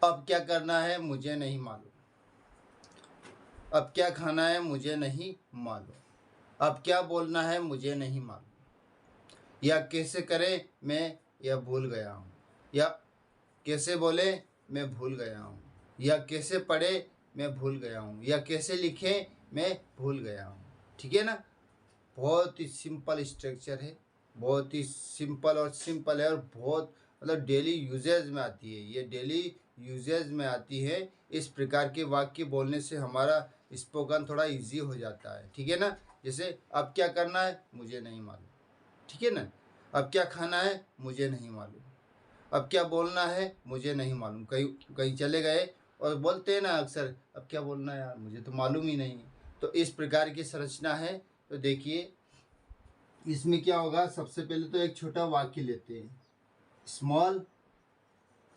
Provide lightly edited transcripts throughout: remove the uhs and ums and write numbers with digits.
अब क्या करना है मुझे नहीं मालूम। अब क्या खाना है मुझे नहीं मालूम। अब क्या बोलना है मुझे नहीं मालूम। या कैसे करें मैं यह भूल गया हूँ। या कैसे बोले मैं भूल गया हूँ। या कैसे पढ़े मैं भूल गया हूँ। या कैसे लिखे मैं भूल गया हूँ। ठीक है ना। बहुत ही सिंपल स्ट्रक्चर है, बहुत ही सिंपल है और बहुत मतलब डेली यूजेज में आती है। ये डेली यूजेज में आती है। इस प्रकार के वाक्य बोलने से हमारा स्पोकन थोड़ा इजी हो जाता है। ठीक है ना। जैसे अब क्या करना है मुझे नहीं मालूम। ठीक है ना। अब क्या खाना है मुझे नहीं मालूम। अब क्या बोलना है मुझे नहीं मालूम। कहीं कहीं चले गए और बोलते हैं ना अक्सर, अब क्या बोलना है यार मुझे तो मालूम ही नहीं है। तो इस प्रकार की संरचना है। तो देखिए इसमें क्या होगा, सबसे पहले तो एक छोटा वाक्य लेते हैं, स्मॉल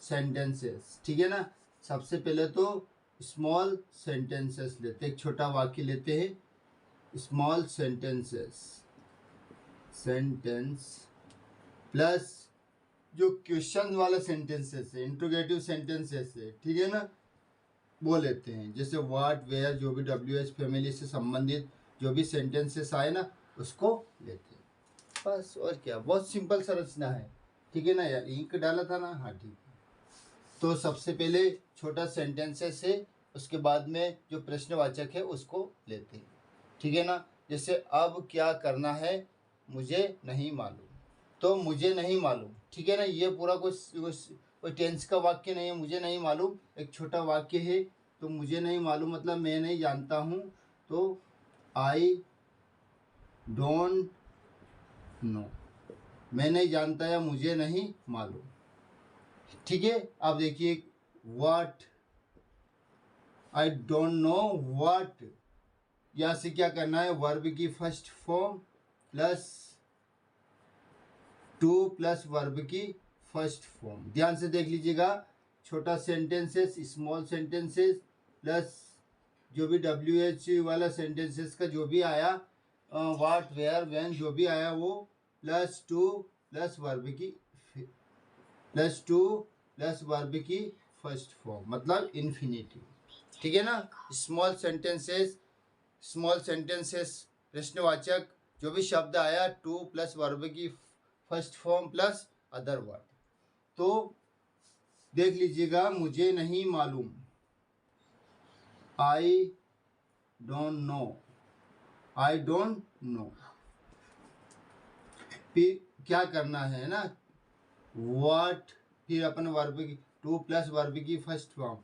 सेंटेंसेस। ठीक है ना। सबसे पहले तो स्मॉल सेंटेंसेस लेते हैं, एक छोटा वाक्य लेते हैं, स्मॉल सेंटेंसेस, सेंटेंस प्लस जो क्वेश्चन वाला सेंटेंसेस है, इंट्रोगेटिव सेंटेंसेस है। ठीक है ना, वो लेते हैं। जैसे व्हाट, वेयर, जो भी WH फैमिली से संबंधित जो भी सेंटेंसेस आए ना उसको लेते हैं बस। और क्या, बहुत सिंपल संरचना है। ठीक है ना यार, इंक डाला था ना, हाँ ठीक है। तो सबसे पहले छोटा सेंटेंसेस है, उसके बाद में जो प्रश्नवाचक है उसको लेते हैं। ठीक है ना। जैसे अब क्या करना है मुझे नहीं मालूम, तो मुझे नहीं मालूम। ठीक है ना। ये पूरा कोई टेंस का वाक्य नहीं है, मुझे नहीं मालूम एक छोटा वाक्य है। तो मुझे नहीं मालूम मतलब मैं नहीं जानता हूँ। तो आई डोंट नो, मैं नहीं जानता या मुझे नहीं मालूम। ठीक है। अब देखिए what, I don't know what, यहाँ से क्या करना है, वर्ब की first form plus two plus verb की फर्स्ट फॉर्म। ध्यान से देख लीजिएगा, छोटा सेंटेंसेस, स्मॉल सेंटेंसेस प्लस जो भी WH वाला सेंटेंसेस का जो भी आया, व्हाट, वेयर, व्हेन जो भी आया वो प्लस टू प्लस वर्ब की फर्स्ट फॉर्म, मतलब इन्फिनिटिव। ठीक है ना। स्मॉल सेंटेंसेस प्रश्नवाचक जो भी शब्द आया, टू प्लस वर्ब की first form plus other word. तो देख लीजिएगा, मुझे नहीं मालूम, I don't know, I don't know. फिर क्या करना है ना, व्हाट, फिर अपन वर्ब की टू प्लस वर्ब की फर्स्ट फॉर्म,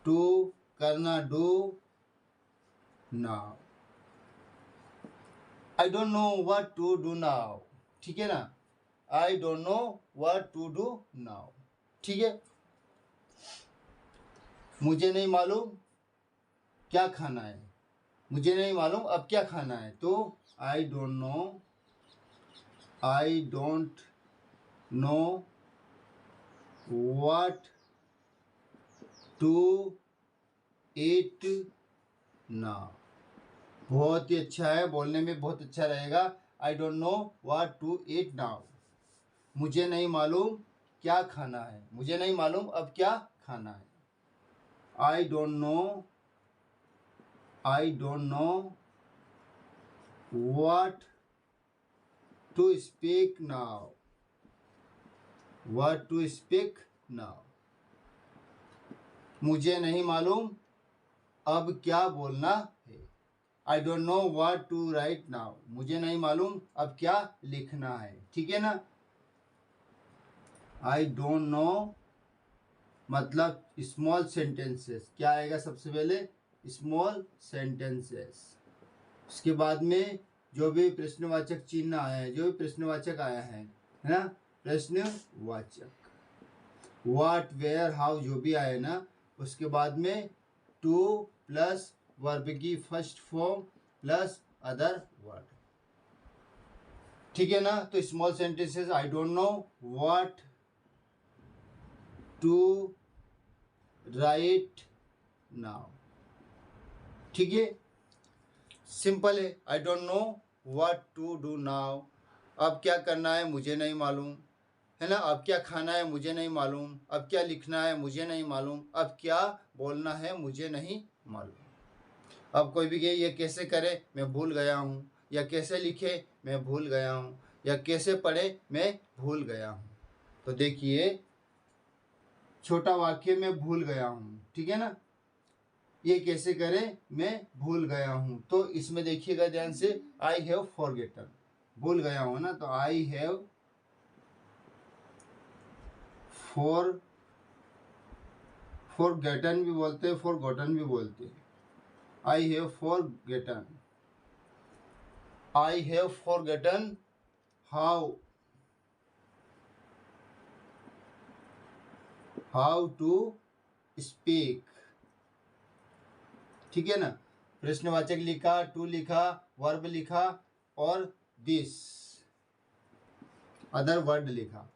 टू करना, do now, I don't know what to do now. ठीक है ना, I don't know what to do now. ठीक है। मुझे नहीं मालूम क्या खाना है, मुझे नहीं मालूम अब क्या खाना है। तो I don't know what to eat now. बहुत ही अच्छा है, बोलने में बहुत अच्छा रहेगा। I don't know what to eat now, मुझे नहीं मालूम क्या खाना है, मुझे नहीं मालूम अब क्या खाना है। I don't know what to speak now, what to speak now, मुझे नहीं मालूम अब क्या बोलना है। I don't know what to write now, मुझे नहीं मालूम अब क्या लिखना है। ठीक है ना। आई डोंट नो मतलब स्मॉल सेंटेंसेस, क्या आएगा सबसे पहले, स्मॉल सेंटेंसेस। उसके बाद में जो भी प्रश्नवाचक चिन्ह आया है, जो भी प्रश्नवाचक आया है ना, प्रश्नवाचक, व्हाट, वेयर, हाउ जो भी आए ना, उसके बाद में टू प्लस वर्ब की first form plus other word. ठीक है ना। तो small sentences, I don't know what to write now. ठीक है, सिंपल है। I don't know what to do now, अब क्या करना है मुझे नहीं मालूम। है ना। अब क्या खाना है मुझे नहीं मालूम, अब क्या लिखना है मुझे नहीं मालूम, अब क्या बोलना है मुझे नहीं मालूम। अब कोई भी कहे ये कैसे करे मैं भूल गया हूँ, या कैसे लिखे मैं भूल गया हूँ, या कैसे पढ़े मैं भूल गया हूँ। तो देखिए छोटा वाक्य मैं भूल गया हूँ, ठीक है ना। ये कैसे करें मैं भूल गया हूँ, तो इसमें देखिएगा ध्यान से, आई हैव फॉरगेटन, भूल गया हूँ ना, तो आई हैव फॉरगेटन भी बोलते हैं, फॉरगॉटन भी बोलते हैं। I have forgetten, I have forgotten how to speak, ठीक है ना। प्रश्नवाचक लिखा, टू लिखा, वर्ब लिखा और दिस अदर वर्ड लिखा।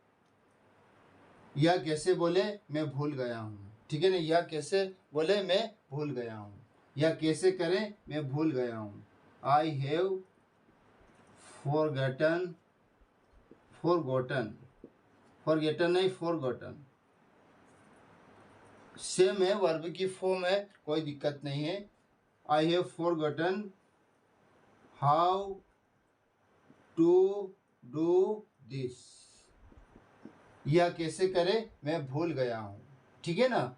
यह कैसे बोले मैं भूल गया हूँ, ठीक है ना। यह कैसे बोले मैं भूल गया हूँ, यह कैसे करें मैं भूल गया हूँ। आई हैव फॉरगॉटन, फॉरगेटन नहीं फॉरगॉटन, सेम है, वर्ब की फॉर्म है, कोई दिक्कत नहीं है। I have forgotten how to do this, यह कैसे करे मैं भूल गया हूँ, ठीक है ना।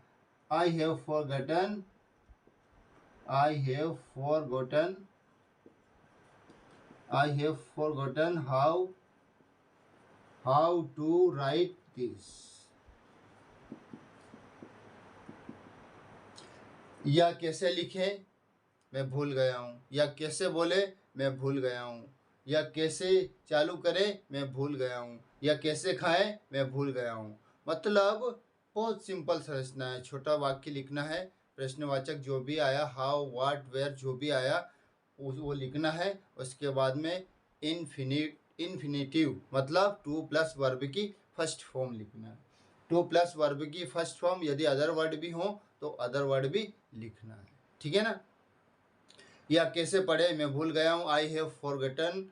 I have forgotten, I have forgotten, I have forgotten how to write this, या कैसे लिखे मैं भूल गया हूँ, या कैसे बोले मैं भूल गया हूँ, या कैसे चालू करे मैं भूल गया हूँ, या कैसे खाए मैं भूल गया हूँ। मतलब बहुत सिंपल संरचना है, छोटा वाक्य लिखना है, प्रश्नवाचक जो भी आया, हाउ व्हाट वेयर जो भी आया वो लिखना है। उसके बाद में इन्फिनेटिव मतलब टू प्लस वर्ब की फर्स्ट फॉर्म लिखना है। टू प्लस वर्ब की फर्स्ट फॉर्म, यदि अदर वर्ड भी हो तो अदर वर्ड भी लिखना है, ठीक है ना। या कैसे पढ़े मैं भूल गया हूँ, I have forgotten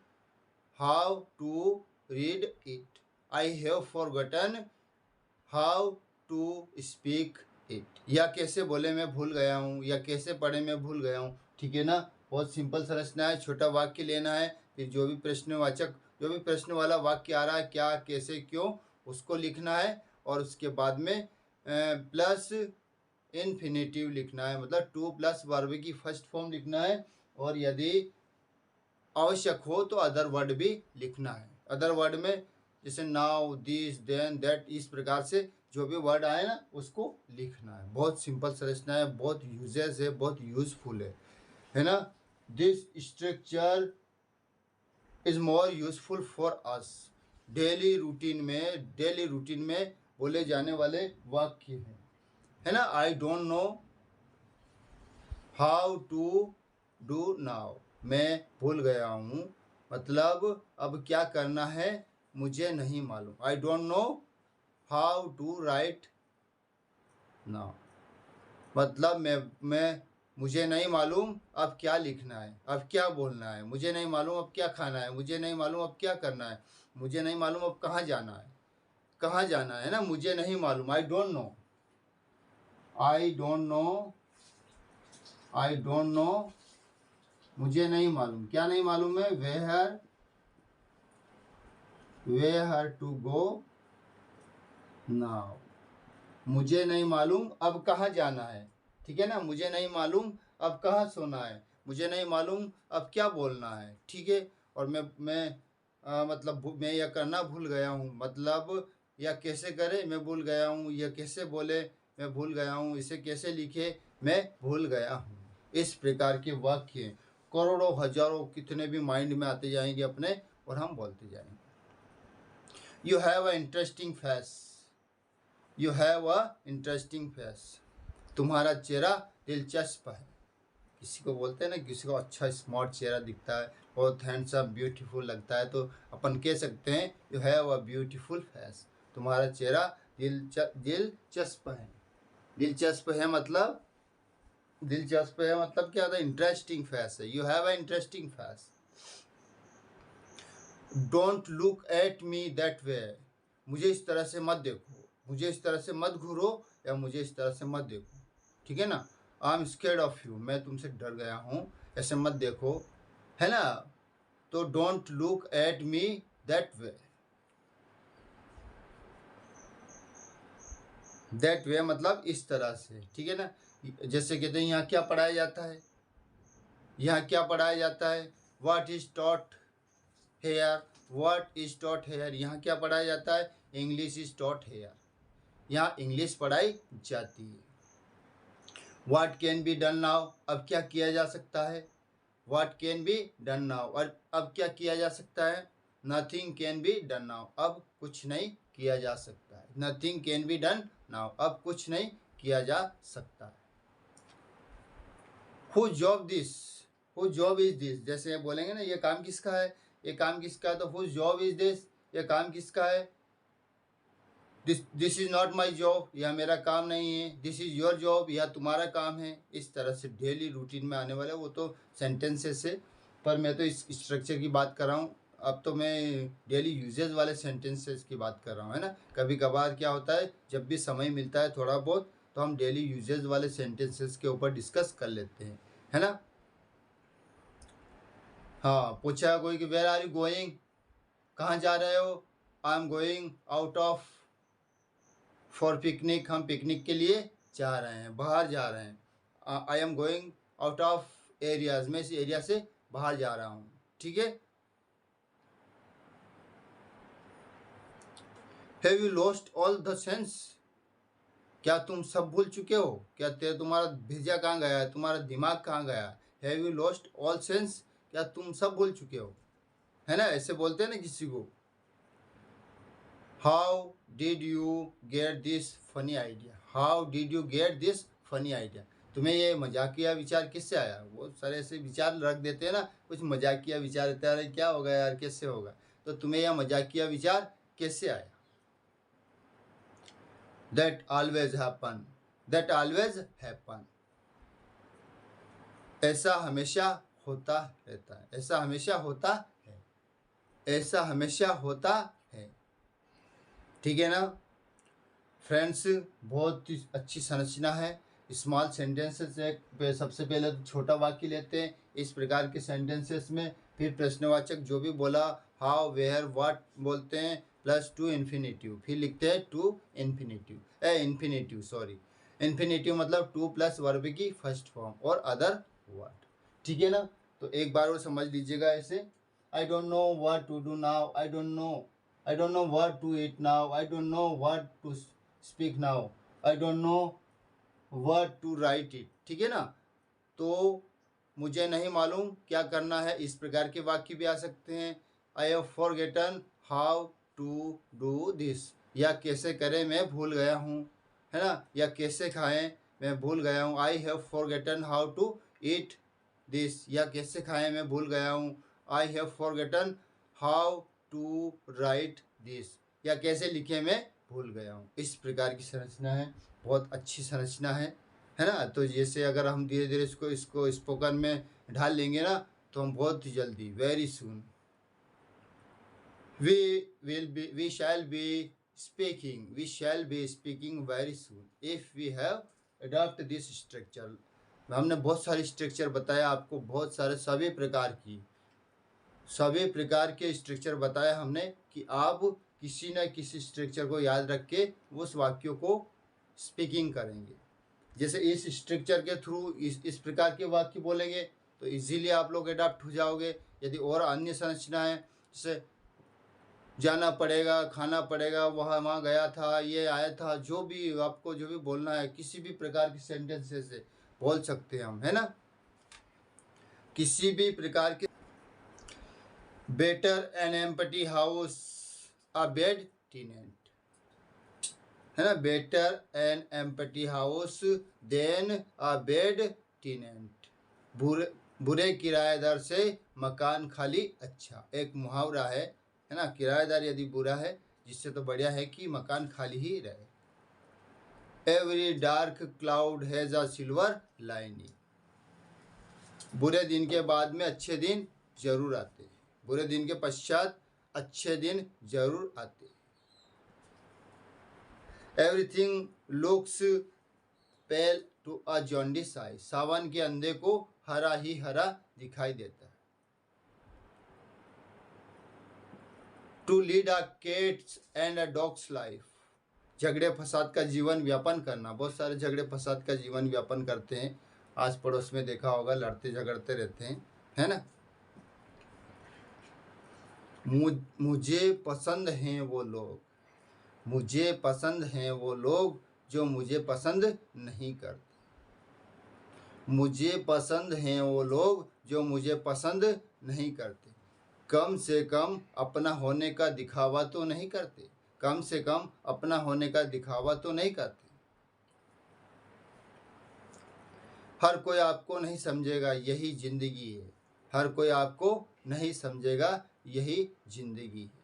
how to read it, I have forgotten how to speak it. या कैसे बोले मैं भूल गया हूँ, या कैसे पढ़े मैं भूल गया हूँ, ठीक है ना। बहुत सिंपल संरचना है, छोटा वाक्य लेना है, फिर जो भी प्रश्नवाचक जो भी प्रश्न वाला वाक्य आ रहा है, क्या कैसे क्यों, उसको लिखना है। और उसके बाद में प्लस इन्फिनेटिव लिखना है, मतलब टू प्लस वर्ब की फर्स्ट फॉर्म लिखना है। और यदि आवश्यक हो तो अदर वर्ड भी लिखना है। अदर वर्ड में जैसे नाउ, दिस, देन, दैट, इस प्रकार से जो भी वर्ड आए ना उसको लिखना है। बहुत सिंपल संरचना है, बहुत यूजेस है, बहुत यूजफुल है ना। This structure is more useful for us, daily routine में बोले जाने वाले वाक्य हैं, है ना। I don't know how to do now, मैं भूल गया हूँ, मतलब अब क्या करना है मुझे नहीं मालूम। I don't know how to write now, मतलब मैं मुझे नहीं मालूम अब क्या लिखना है, अब क्या बोलना है, मुझे नहीं मालूम अब क्या खाना है, मुझे नहीं मालूम अब क्या करना है, मुझे नहीं मालूम अब कहाँ जाना है ना, मुझे नहीं मालूम। I don't know, I don't no, मुझे नहीं मालूम, क्या नहीं मालूम है, वेयर टू गो नाउ, मुझे नहीं मालूम अब कहाँ जाना है, ठीक है ना। मुझे नहीं मालूम अब कहाँ सोना है, मुझे नहीं मालूम अब क्या बोलना है, ठीक है। और मतलब मैं यह करना भूल गया हूँ, मतलब यह कैसे करे मैं भूल गया हूँ, यह कैसे बोले मैं भूल गया हूँ, इसे कैसे लिखे मैं भूल गया हूँ। इस प्रकार के वाक्य करोड़ों हजारों कितने भी माइंड में आते जाएंगे अपने, और हम बोलते जाएंगे। You have a interesting face, you have a interesting face, तुम्हारा चेहरा दिलचस्प है। किसी को बोलते हैं ना, किसी को अच्छा स्मार्ट चेहरा दिखता है, बहुत हैंडसम ब्यूटीफुल लगता है, तो अपन कह सकते हैं you have a beautiful face, तुम्हारा चेहरा दिलचस्प है। दिलचस्प है मतलब क्या होता है, इंटरेस्टिंग फेस है, you have a interesting face. Don't look at me that way, मुझे इस तरह से मत देखो, मुझे इस तरह से मत घूरो, या मुझे इस तरह से मत देखो, ठीक है ना। I am scared of you, मैं तुमसे डर गया हूँ, ऐसे मत देखो, है ना। तो don't look at me that way, that way मतलब इस तरह से, ठीक है ना। जैसे कहते हैं यहाँ क्या पढ़ाया जाता है, यहाँ क्या पढ़ाया जाता है, what is taught here, what is taught here, यहाँ क्या पढ़ाया जाता है, इंग्लिश इज टॉट हेयर, यहाँ इंग्लिश पढ़ाई जाती है। What can be done now, अब क्या किया जा सकता है, what can be done now, और अब क्या किया जा सकता है, nothing can be done now, अब कुछ नहीं किया जा सकता है, nothing can be done now, अब कुछ नहीं किया जा सकता है। Who job this, who job is this, जैसे बोलेंगे ना ये काम किसका है, ये काम किसका है, तो हु जॉब इज दिस, ये काम किसका है, this is not my job, यह मेरा काम नहीं है, दिस इज योर जॉब, यह तुम्हारा काम है। इस तरह से डेली रूटीन में आने वाले वो तो सेंटेंसेस है, पर मैं तो इस स्ट्रक्चर की बात कर रहा हूँ। अब तो मैं डेली यूजेज वाले सेंटेंसेस की बात कर रहा हूँ, है ना। कभी कभार क्या होता है, जब भी समय मिलता है थोड़ा बहुत, तो हम डेली यूजेज वाले सेंटेंसेस के ऊपर डिस्कस कर लेते हैं, है ना। हाँ, पूछा कोई कि वेयर आर यू गोइंग, कहाँ जा रहे हो, I am going out of for picnic, हम पिकनिक के लिए जा रहे हैं, बाहर जा रहे हैं। I am going out of areas, मैं इस एरिया से बाहर जा रहा हूँ, ठीक है। Have you lost all the sense, क्या तुम सब भूल चुके हो, क्या तुम्हारा भेजा कहाँ गया है, तुम्हारा दिमाग कहाँ गया, have you lost all sense, क्या तुम सब भूल चुके हो, है ना। ऐसे बोलते हैं ना किसी को। How did you get this funny idea, how did you get this funny idea, तुम्हें ये मजाकिया विचार किससे आया, वो सारे ऐसे विचार रख देते हैं ना, कुछ मजाकिया विचार रहता है, अरे क्या होगा यार, कैसे होगा, तो तुम्हें यह मजाकिया विचार कैसे आया। That always happen, that always happen, ऐसा हमेशा होता रहता है, ऐसा हमेशा होता है, ऐसा हमेशा होता है, ठीक है ना। फ्रेंड्स, बहुत ही अच्छी संरचना है। स्मॉल सेंटेंसेस है, सबसे पहले तो छोटा वाक्य लेते हैं इस प्रकार के सेंटेंसेस में, फिर प्रश्नवाचक जो भी बोला, हाउ वेयर व्हाट बोलते हैं, प्लस टू इन्फिनेटिव, फिर लिखते हैं to infinitive, infinitive sorry, infinitive मतलब टू प्लस वर्ब की फर्स्ट फॉर्म और अदर वर्ड, ठीक है ना। तो एक बार और समझ लीजिएगा ऐसे, I don't know what to do now, I don't know what to eat now, I don't know what to speak now, I don't know what to write it, ठीक है ना। तो मुझे नहीं मालूम क्या करना है, इस प्रकार के वाक्य भी आ सकते हैं। I have forgotten how to do this, या कैसे करें मैं भूल गया हूँ, है ना, या कैसे खाएं मैं भूल गया हूँ। I have forgotten how to eat this, या कैसे खाएं मैं भूल गया हूँ। I have forgotten how to write this, या कैसे लिखे मैं भूल गया हूँ। इस प्रकार की संरचना है, बहुत अच्छी संरचना है ना। तो जैसे अगर हम धीरे धीरे इसको स्पोकन में ढाल लेंगे ना, तो हम बहुत ही जल्दी, very soon, we shall be speaking very soon if we have adopt this structure। हमने बहुत सारे स्ट्रक्चर बताया आपको, बहुत सारे सभी प्रकार के स्ट्रक्चर बताया हमने, कि आप किसी न किसी स्ट्रक्चर को याद रख के उस वाक्यों को स्पीकिंग करेंगे। जैसे इस स्ट्रक्चर के थ्रू इस प्रकार के वाक्य बोलेंगे तो इजीली आप लोग अडॉप्ट हो जाओगे। यदि और अन्य संरचना है, जैसे जाना पड़ेगा, खाना पड़ेगा, वहाँ गया था, ये आया था, जो भी आपको जो भी बोलना है, किसी भी प्रकार की सेंटेंसेस से बोल सकते हैं हम, है ना, किसी भी प्रकार के। Better an empty house a bad tenant, है ना, better an empty house than a bad tenant, बुरे किराएदार से मकान खाली अच्छा, एक मुहावरा है ना। किराएदार यदि बुरा है, जिससे तो बढ़िया है कि मकान खाली ही रहे। Every dark cloud has a silver lining, बुरे दिन के बाद में अच्छे दिन जरूर आते हैं, बुरे दिन के पश्चात अच्छे दिन जरूर आते हैं। Everything looks pale to a jaundice eye, सावन के अंधे को हरा ही हरा दिखाई देता है। To lead a cat's and a dog's life, झगड़े फसाद का जीवन व्यापन करना। बहुत सारे झगड़े फसाद का जीवन व्यापन करते हैं, आस पड़ोस में देखा होगा, लड़ते झगड़ते रहते हैं, है ना। मुझे पसंद हैं वो लोग, मुझे पसंद हैं वो लोग जो मुझे पसंद नहीं करते, मुझे पसंद हैं वो लोग जो मुझे पसंद नहीं करते। कम से कम अपना होने का दिखावा तो नहीं करते, कम से कम अपना होने का दिखावा तो नहीं करते। हर कोई आपको नहीं समझेगा, यही जिंदगी है। हर कोई आपको नहीं समझेगा, यही जिंदगी है।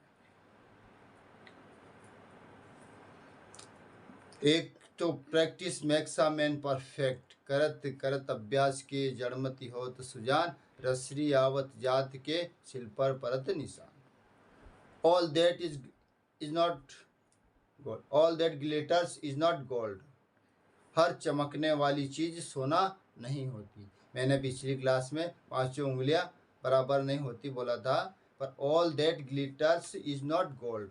एक तो practice makes a man perfect, करत करत अभ्यास के जड़मति होत सुजान, रसरी आवत जात के सिल पर परत निशान। All that is not gold, all that glitters is not gold, हर चमकने वाली चीज सोना नहीं होती। मैंने पिछली क्लास में 5 उंगलियां बराबर नहीं होती बोला था, पर all that glitters is not gold,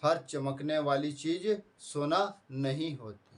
हर चमकने वाली चीज सोना नहीं होती।